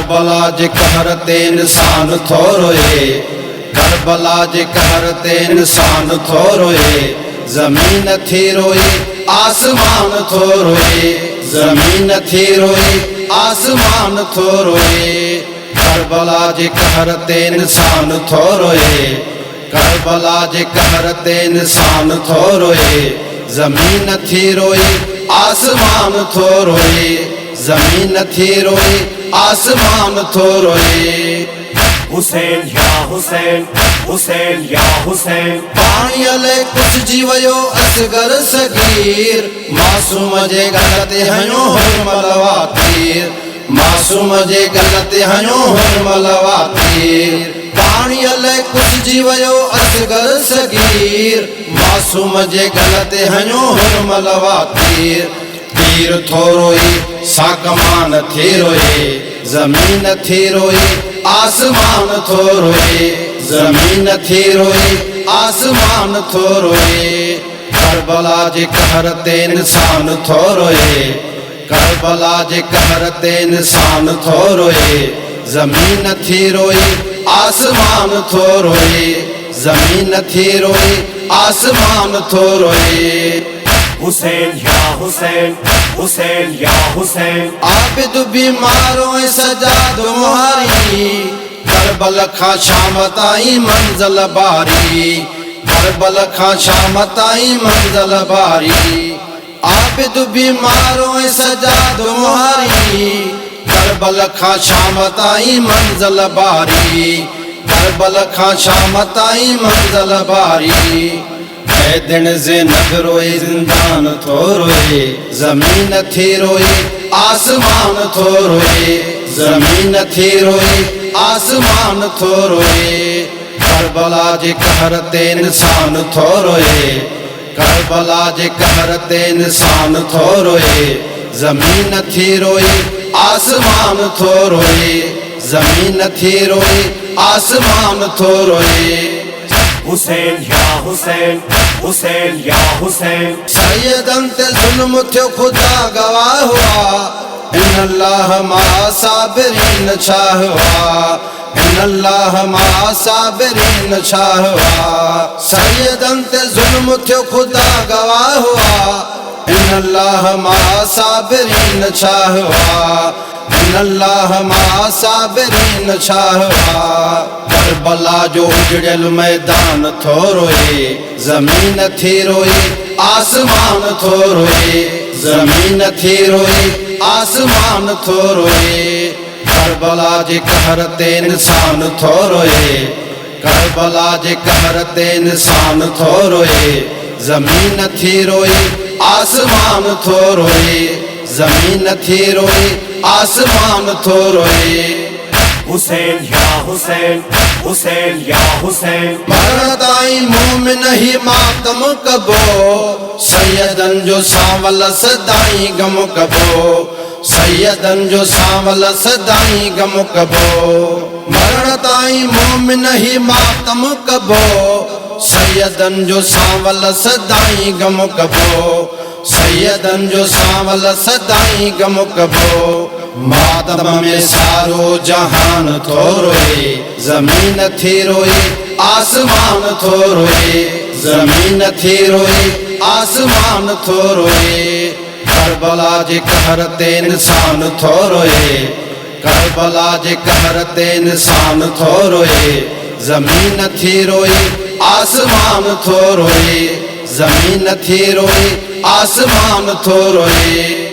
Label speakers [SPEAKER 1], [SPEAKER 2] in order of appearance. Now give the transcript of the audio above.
[SPEAKER 1] करबला जे कहर ते इंसान थो रोए, करबला जे कहर ते इंसान थो रोए। जमीन थी रोए आसमान थो रोए, जमीन थी रोए आसमान थो रोए। करबला जे कहर ते इंसान थो रोए, करबला जे कहर ते इंसान थो रोए। जमीन थी रोए आसमान थो रोए, जमीन थी रोए आसमान थो रोए।
[SPEAKER 2] हुसैन या हुसैन, हुसैन या हुसैन।
[SPEAKER 1] पानी अले कुछ जीवयो असगर सगीर, मासूम जे गलत हयो हुरमलवा तीर, मासूम जे गलत हयो हुरमलवा तीर। पानी अले कुछ जीवयो असगर सगीर, मासूम जे गलत हयो हुरमलवा तीर। तीर थो रोए साकमान थी रोए, जमीन थी रोए आसमान थो रोए, जमीन थी रोए आसमान थो रोए। करबला जे कहर ते इंसान थो रोए, करबला जे कहर ते इंसान थो रोए। जमीन थी रोए आसमान थो रोए, जमीन थी रोए आसमान थो रोए।
[SPEAKER 2] हुसैन या हुसैन, हुसैन या हुसैन।
[SPEAKER 1] आबिद बीमारों सजाद मुहारी, करबल खा शाम ताई मंजिल बारी, करबल खा शाम ताई मंजिल बारी। आबिद बीमारों सजाद मुहारी, करबल खा शाम ताई मंजिल बारी, करबल खा शाम ताई मंजिल बारी। दिन ज़ैनब रोए जिंदान थो रोए, जमीन थी रोए आसमान थो रोए, जमीन थी रोए आसमान थो रोए। करबला जे कहर ते इंसान थो रोए, करबला जे कहर ते इंसान थो रोए। जमीन थी रोए आसमान थो रोए, जमीन थी रोए आसमान थो रोए।
[SPEAKER 2] हुसैन या हुसैन, हुसैन या हुसैन।
[SPEAKER 1] सैयदन ते जुल्म थियो खुदा गवाह हुआ, इन अल्लाह मा साबिरीन छा हुआ, इन अल्लाह मा साबिरीन छा हुआ। सैयदन ते जुल्म थियो खुदा गवाह हुआ, इन अल्लाह मा साबिरीन छा हुआ, इन अल्लाह मा साबिरीन छा हुआ। करबला जो उजड़ियल मैदान थो रोए, जमीन थी रोए आसमान थो रोए, जमीन थी रोए आसमान थो रोए। करबला जे कहर ते इंसान थो रोए, करबला जे कहर ते इंसान थो रोए। जमीन थी रोए आसमान थो रोए, जमीन थी रोए आसमान थो रोए।
[SPEAKER 2] हुसैन या हुसैन, हुसैन या हुसैन।
[SPEAKER 1] मरण ताई मोमिन ही मातम कबो, सैयदन जो सांवल सदाई गम कबो, सैयदन जो सांवल सदाई गम कबो। मरण ताई मोमिन ही मातम कबो, सैयदन जो सांवल सदाई गम कबो, सैयदन जो सांवल सदाई गम कबो। मातम में सारो जहान थो रोए, जमीन थी रोए आसमान थो रोए, जमीन थी रोए आसमान थो रोए। करबला जे कहर ते इंसान थो रोए, करबला जे कहर ते इंसान थो रोए। जमीन थी रोए आसमान थो रोए, जमीन थी रोए आसमान थो रोए।